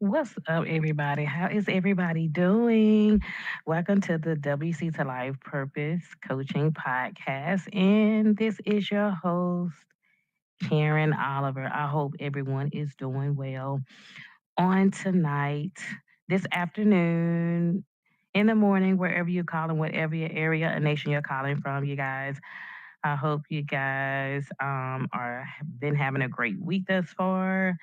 What's up, everybody? How is everybody doing? Welcome to the WC to Life Purpose Coaching Podcast. And this is your host, Karen Oliver. I hope everyone is doing well on tonight, this afternoon, in the morning, wherever you're calling, whatever your area or nation you're calling from, you guys. I hope you guys are been having a great week thus far.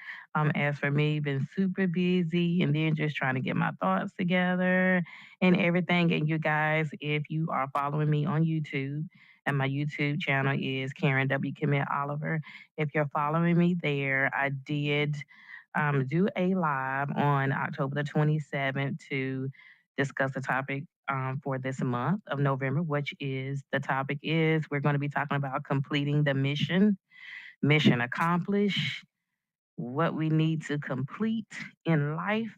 As for me, been super busy and then just trying to get my thoughts together and everything. And you guys, if you are following me on YouTube, and my YouTube channel is Karen W. Kimmett Oliver. If you're following me there, I did do a live on October the 27th to discuss the topic for this month of November, which is the topic is we're going to be talking about completing the mission, mission accomplished, what we need to complete in life.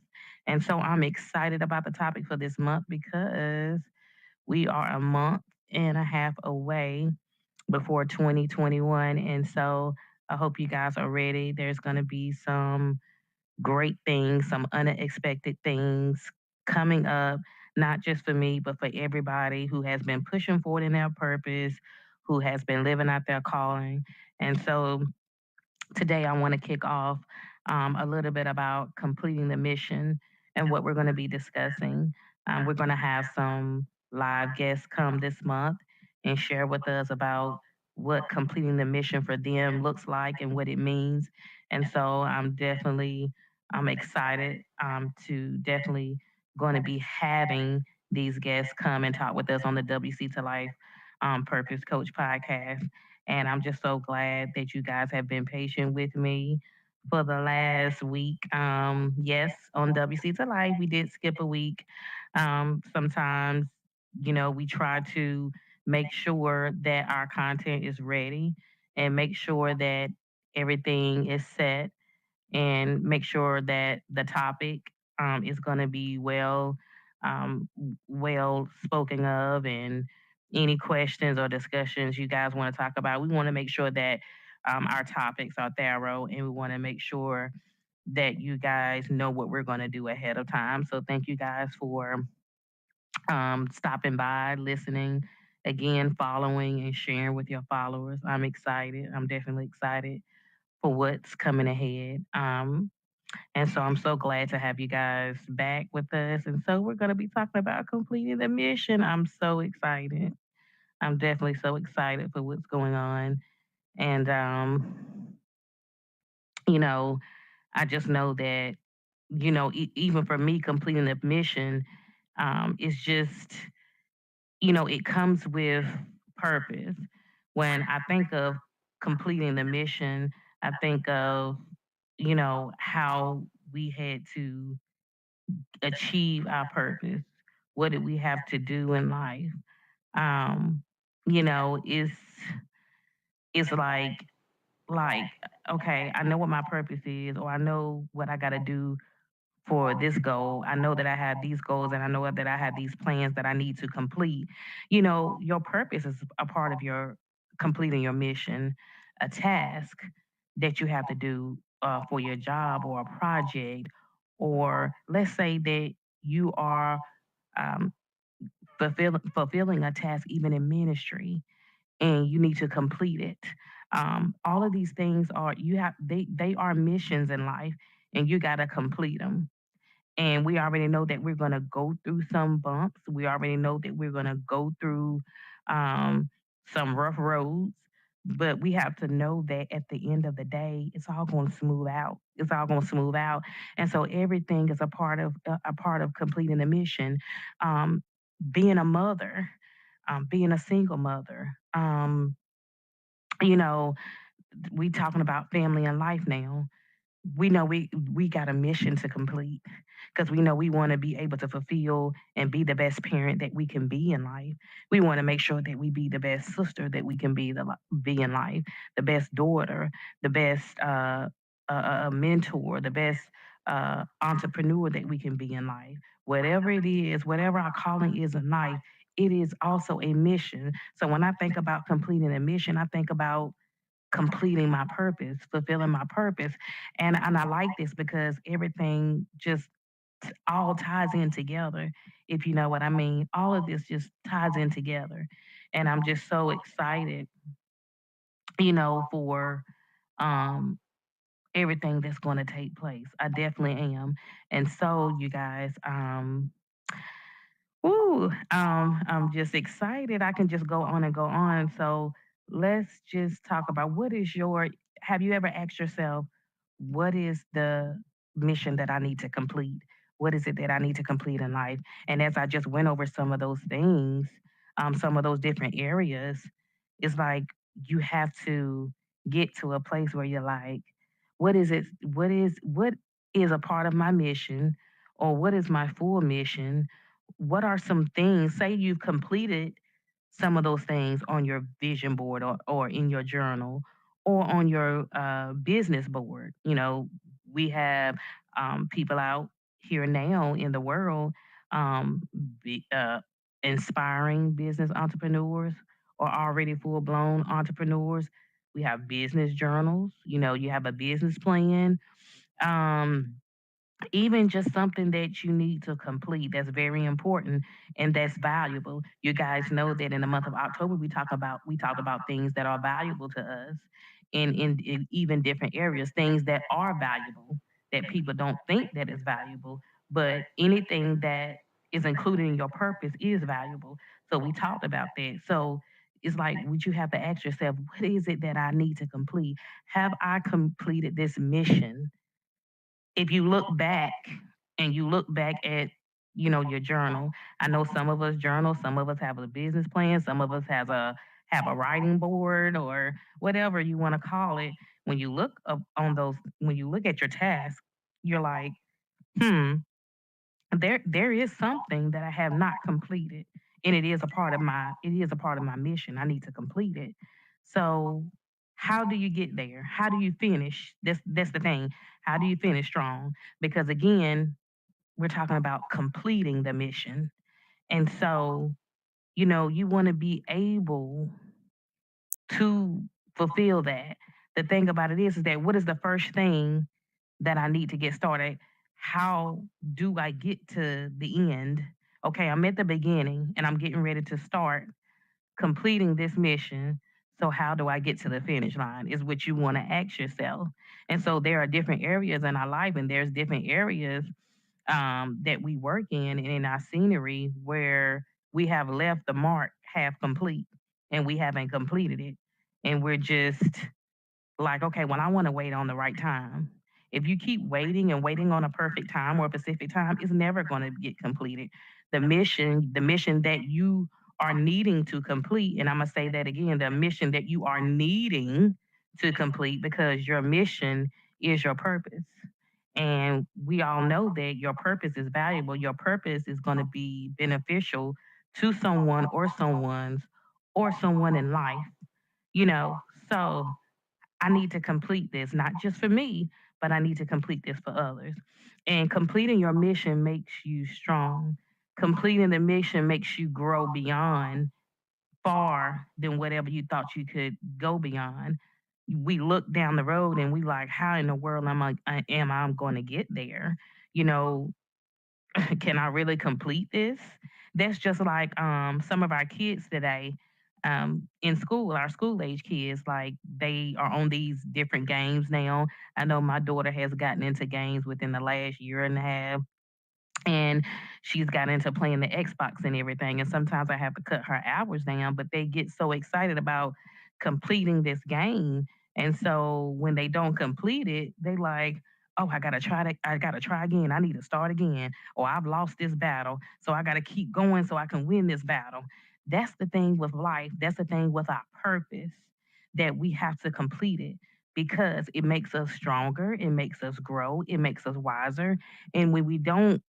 And so I'm excited about the topic for this month because we are a month and a half away before 2021. And so I hope you guys are ready. There's going to be some great things, some unexpected things coming up, not just for me, but for everybody who has been pushing forward in their purpose, who has been living out their calling. And so today I want to kick off a little bit about completing the mission and what we're going to be discussing. We're going to have some live guests come this month and share with us about what completing the mission for them looks like and what it means. And so I'm excited to definitely going to be having these guests come and talk with us on the WC to Life Purpose Coach podcast. And I'm just so glad that you guys have been patient with me for the last week. Yes, on WC to Life, we did skip a week. Sometimes, we try to make sure that our content is ready and make sure that everything is set and make sure that the topic is going to be um, well spoken of, and any questions or discussions you guys want to talk about, we want to make sure that our topics are thorough, and we want to make sure that you guys know what we're going to do ahead of time. So thank you guys for stopping by, listening, again, following and sharing with your followers. I'm excited. I'm definitely excited for what's coming ahead. And so I'm so glad to have you guys back with us. And so we're going to be talking about completing the mission. I'm so excited. I'm definitely so excited for what's going on. And, you know, I just know that, even for me, completing the mission is just, it comes with purpose. When I think of completing the mission, I think of, how we had to achieve our purpose. What did we have to do in life? Um, you know, it's it's like okay, I know what my purpose is, or I know what I got to do for this goal. I know that I have these goals, and I know that I have these plans that I need to complete. Your purpose is a part of your completing your mission, a task that you have to do for your job or a project, or let's say that you are um, fulfilling a task even in ministry and you need to complete it. All of these things are you have they are missions in life, and you got to complete them. And we already know that we're going to go through some bumps. We already know that we're going to go through um, some rough roads, but we have to know that at the end of the day, it's all going to smooth out. It's all going to smooth out. And so everything is a part of completing the mission. um, Being a mother, being a single mother, you know we talking about family and life now. We know we got a mission to complete, because we know we want to be able to fulfill and be the best parent that we can be in life. We want to make sure that we be the best sister that we can be in life, the best daughter, the best mentor, the best entrepreneur that we can be in life. Whatever it is, whatever our calling is in life, it is also a mission. So when I think about completing a mission, I think about completing my purpose, fulfilling my purpose. And I like this because everything just all ties in together, if you know what I mean. All of this just ties in together. And I'm just so excited, for um everything that's going to take place. I definitely am. And so you guys, I'm just excited. I can just go on and go on. So let's just talk about have you ever asked yourself, what is the mission that I need to complete? What is it that I need to complete in life? And as I just went over some of those things, some of those different areas, it's like you have to get to a place where you're like, what is it? What is a part of my mission? Or what is my full mission? What are some things, say you've completed some of those things on your vision board, or in your journal, or on your business board. We have people out here now in the world, um, be, inspiring business entrepreneurs or already full blown entrepreneurs. We have business journals. You have a business plan. Um, Even just something that you need to complete that's very important and that's valuable. You guys know that in the month of October we talked about things that are valuable to us in even different areas, things that are valuable that people don't think that is valuable, but anything that is included in your purpose is valuable. So we talked about that. So it's like, would you have to ask yourself, what is it that I need to complete? Have I completed this mission? If you look back and you look back at your journal, I know some of us journal, some of us have a business plan, some of us have a writing board, or whatever you want to call it. When you look up on those, when you look at your task, you're like, hmm, there is something that I have not completed, and it is a part of my mission. I need to complete it. So how do you get there? How do you finish? That's the thing. How do you finish strong? Because again, we're talking about completing the mission. And so, you want to be able to fulfill that. The thing about it is that, what is the first thing that I need to get started? How do I get to the end? Okay, I'm at the beginning and I'm getting ready to start completing this mission. So how do I get to the finish line? Is what you want to ask yourself. And so there are different areas in our life, and there's different areas that we work in and in our scenery where we have left the mark half complete and we haven't completed it. And we're just like, okay, well, I want to wait on the right time. If you keep waiting and waiting on a perfect time or a specific time, it's never going to get completed. The mission that you are needing to complete, and I'm going to say that again, the mission that you are needing to complete, because your mission is your purpose. And we all know that your purpose is valuable. Your purpose is going to be beneficial to someone in life, you know. So I need to complete this, not just for me, but I need to complete this for others. And completing your mission makes you strong. Completing the mission makes you grow beyond, far than whatever you thought you could go beyond. We look down the road and we like, how in the world am I going to get there? You know, can I really complete this? That's just like some of our kids today, in school, our school age kids, like they are on these different games now. I know my daughter has gotten into games within the last year and a half, and she's got into playing the Xbox and everything. And sometimes I have to cut her hours down, but they get so excited about completing this game. And so when they don't complete it, they like, oh, I gotta try again. I need to start again. Or I've lost this battle. So I gotta keep going so I can win this battle. That's the thing with life. That's the thing with our purpose, that we have to complete it because it makes us stronger, it makes us grow, it makes us wiser. And when we don't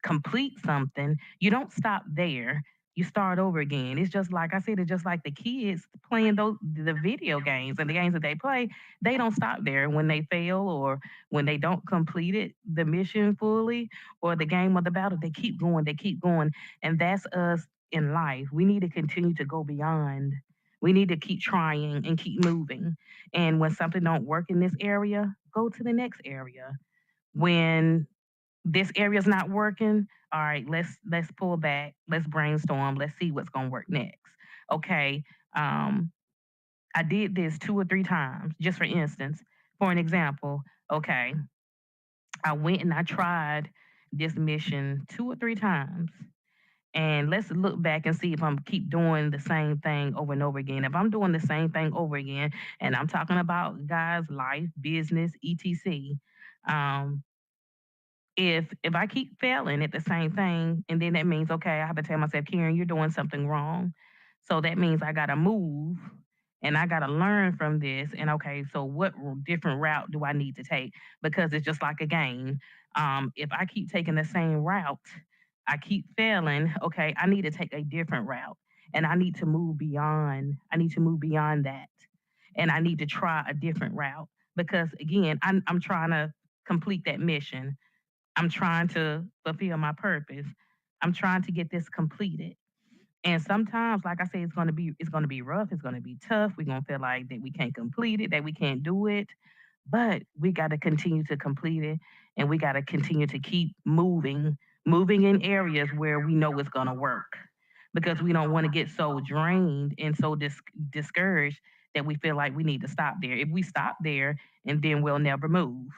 complete something, you don't stop there. You start over again. It's just like I said, it's just like the kids playing the video games and the games that they play, they don't stop there. When they fail or when they don't complete it, the mission fully, or the game or the battle, they keep going, they keep going. And that's us in life. We need to continue to go beyond. We need to keep trying and keep moving. And when something don't work in this area, go to the next area. When this area is not working, all right, let's pull back, let's brainstorm, let's see what's going to work next. Okay, um I did this 2 or 3 times, just for instance. For an example, okay, I went and I tried this mission 2 or 3 times. And let's look back and see if I'm keep doing the same thing over and over again. If I'm doing the same thing over again, and I'm talking about guys, life, business, etc. Um, if I keep failing at the same thing, and then that means okay, I have to tell myself, Karen, you're doing something wrong. So that means I gotta move and I gotta learn from this. And okay, so what different route do I need to take? Because it's just like a game. If I keep taking the same route, I keep failing. Okay, I need to take a different route, and I need to move beyond. I need to move beyond that, and I need to try a different route because again, I'm trying to complete that mission. I'm trying to fulfill my purpose. I'm trying to get this completed. And sometimes, like I say, it's gonna be rough. It's gonna be tough. We're gonna feel like that we can't complete it, that we can't do it. But we got to continue to complete it, and we got to continue to keep moving in areas where we know it's gonna work, because we don't want to get so drained and so discouraged that we feel like we need to stop there. If we stop there, and then we'll never move.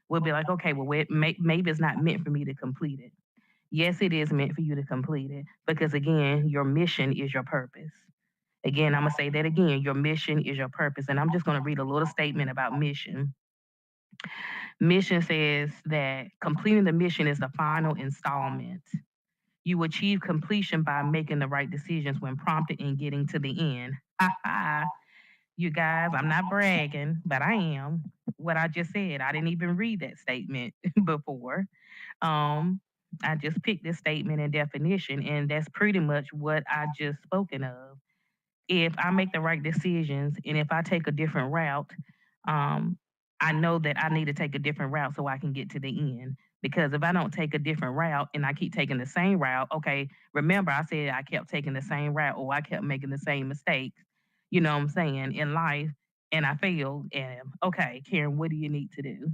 We'll be like, okay, well, maybe it's not meant for me to complete it. Yes, it is meant for you to complete it because, again, your mission is your purpose. Again, I'm going to say that again. Your mission is your purpose. And I'm just going to read a little statement about mission. Mission says that completing the mission is the final installment. You achieve completion by making the right decisions when prompted and getting to the end. Ha ha. You guys, I'm not bragging, but I am. What I just said, I didn't even read that statement before. Um, I just picked this statement and definition, and that's pretty much what I just spoken of. If I make the right decisions and if I take a different route, um, I know that I need to take a different route so I can get to the end. Because if I don't take a different route and I keep taking the same route, okay, remember I said I kept taking the same route or I kept making the same mistakes, you know what I'm saying, in life, and I failed. And okay, Karen, what do you need to do?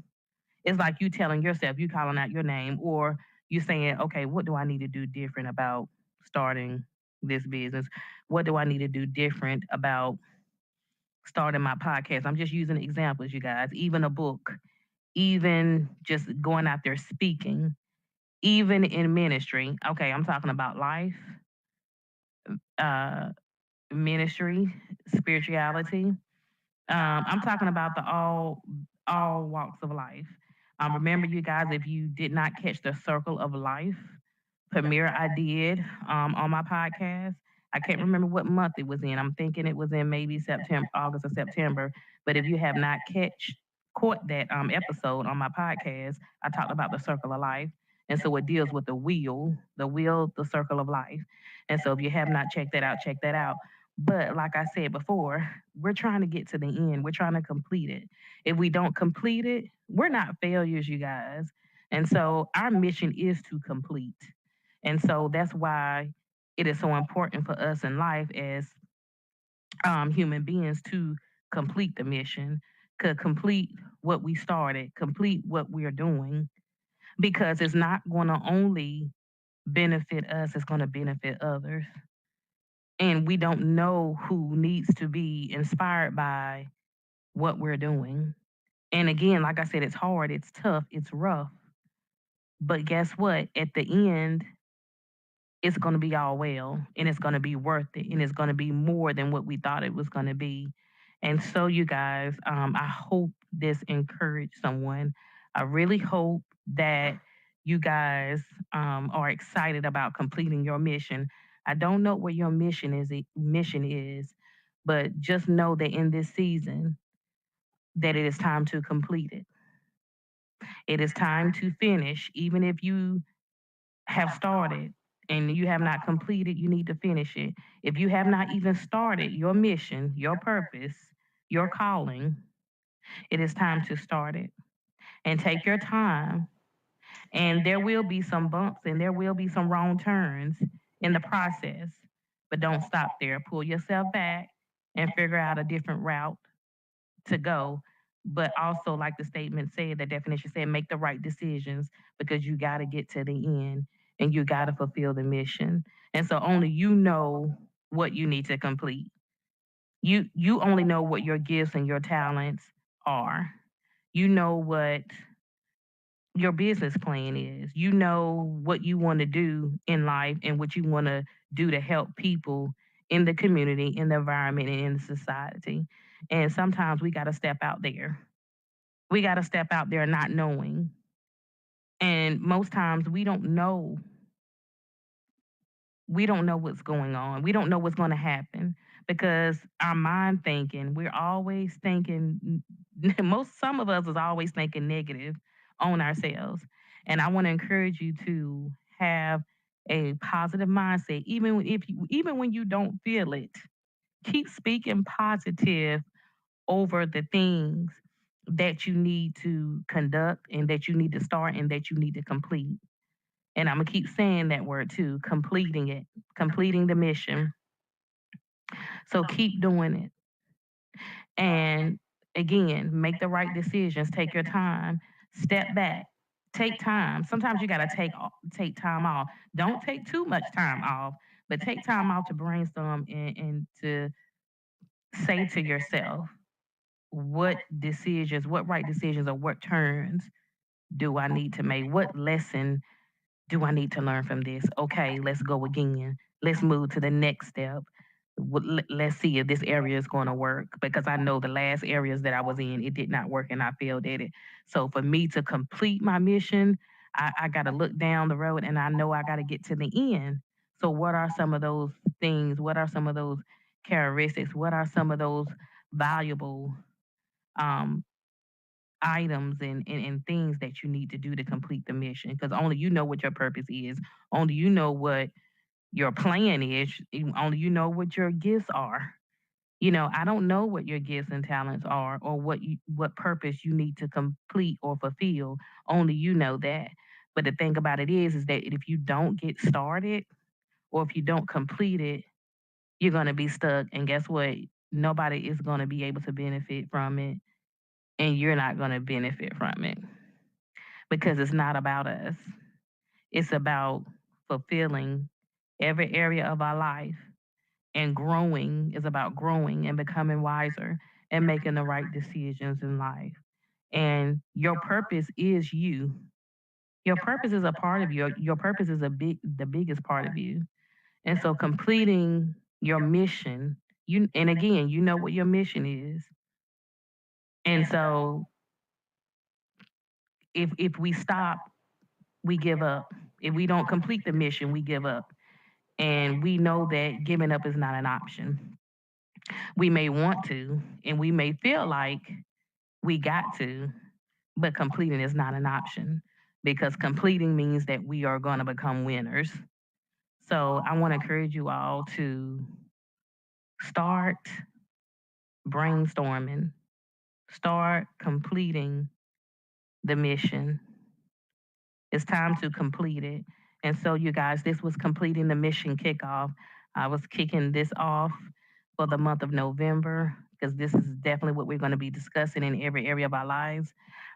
It's like you telling yourself, you calling out your name, or you saying, okay, what do I need to do different about starting this business? What do I need to do different about starting my podcast? I'm just using examples, you guys. Even a book, even just going out there speaking, even in ministry. Okay, I'm talking about life, uh, ministry, spirituality. I'm talking about the all walks of life. Remember, you guys, if you did not catch the circle of life premiere I did on my podcast, I can't remember what month it was in. I'm thinking it was in maybe September, August or September. But if you have not caught that episode on my podcast, I talked about the circle of life. And so it deals with the wheel, the circle of life. And so if you have not checked that out, check that out. But like I said before, we're trying to get to the end. We're trying to complete it. If we don't complete it, we're not failures, you guys. And so our mission is to complete. And so that's why it is so important for us in life as human beings to complete the mission, to complete what we started, complete what we're doing, because it's not going to only benefit us, it's going to benefit others. And we don't know who needs to be inspired by what we're doing. And again, like I said, it's hard, it's tough, it's rough. But guess what? At the end, it's going to be all well and it's going to be worth it and it's going to be more than what we thought it was going to be. And so, you guys, I hope this encouraged someone. I really hope that you guys are excited about completing your mission. I don't know what your mission is, but just know that in this season that it is time to complete it. It is time to finish, even if you have started and you have not completed, you need to finish it. If you have not even started your mission, your purpose, your calling, it is time to start it and take your time. And there will be some bumps and there will be some wrong turns in the process, but don't stop there. Pull yourself back and figure out a different route to go. But also, like the statement said, the definition said, make the right decisions because you got to get to the end and you got to fulfill the mission. And so only you know what you need to complete. You only know what your gifts and your talents are. You know what your business plan is. You know what you want to do in life and what you want to do to help people in the community, in the environment, and in the society. And sometimes we got to step out there. We got to step out there not knowing. And most times we don't know what's going on. We don't know what's going to happen because our mind thinking, we're always thinking, some of us is always thinking negative on ourselves. And I want to encourage you to have a positive mindset, even when you don't feel it. Keep speaking positive over the things that you need to conduct and that you need to start and that you need to complete. And I'm gonna keep saying that word too, completing it, completing the mission. So keep doing it. And again, make the right decisions, take your time, step back, take time. Sometimes you gotta take time off. Don't take too much time off, but take time off to brainstorm and to say to yourself, what right decisions or what turns do I need to make? What lesson do I need to learn from this? Okay, let's go again. Let's move to the next step. Let's see if this area is going to work because I know the last areas that I was in, it did not work and I failed at it. So for me to complete my mission, I got to look down the road and I know I got to get to the end. So what are some of those things? What are some of those characteristics? What are some of those valuable um, items and things that you need to do to complete the mission? Because only you know what your purpose is. Only you know what your plan is. Only you know what your gifts are. I don't know what your gifts and talents are or what purpose you need to complete or fulfill. Only you know that. But the thing about it is that if you don't get started or if you don't complete it, you're gonna be stuck. And guess what? Nobody is gonna be able to benefit from it, and you're not gonna benefit from it because it's not about us. It's about fulfilling every area of our life. And growing is about growing and becoming wiser and making the right decisions in life. And your purpose is you. Your purpose is a part of you. Your purpose is the biggest part of you. And so completing your mission, and again, you know what your mission is. And so if we stop, we give up. If we don't complete the mission, we give up. And we know that giving up is not an option. We may want to, and we may feel like we got to, but completing is not an option because completing means that we are going to become winners. So I want to encourage you all to start brainstorming, start completing the mission. It's time to complete it. And so, you guys, this was completing the mission kickoff. I was kicking this off for the month of November because this is definitely what we're going to be discussing in every area of our lives.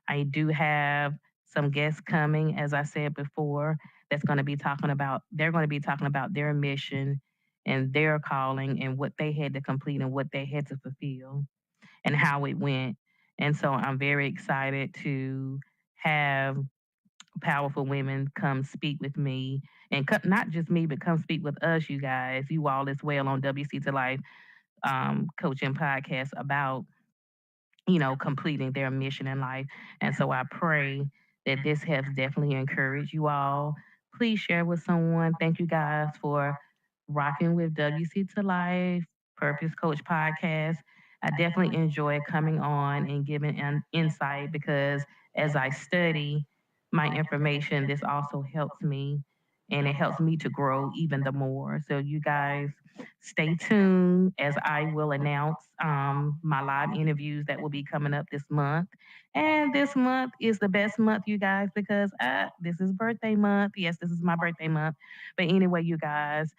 I do have some guests coming, as I said before, they're going to be talking about their mission and their calling and what they had to complete and what they had to fulfill and how it went. And so I'm very excited to have powerful women come speak with me and not just me, but come speak with us, you guys, you all as well on WC to Life coaching podcast about completing their mission in life. And so I pray that this has definitely encouraged you all. Please share with someone. Thank you guys for rocking with WC to Life Purpose Coach podcast. I definitely enjoy coming on and giving an insight because as I study my information, this also helps me. and it helps me to grow even the more. So you guys stay tuned as I will announce my live interviews that will be coming up this month. And this month is the best month, you guys, because this is birthday month. Yes, this is my birthday month. But anyway, you guys,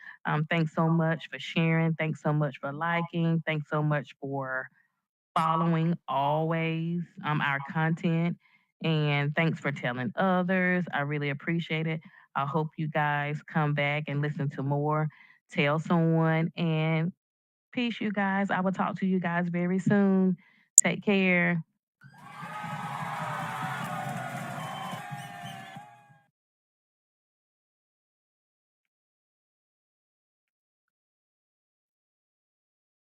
thanks so much for sharing. Thanks so much for liking. Thanks so much for following always our content. And thanks for telling others. I really appreciate it. I hope you guys come back and listen to more. Tell someone. And peace, you guys. I will talk to you guys very soon. Take care.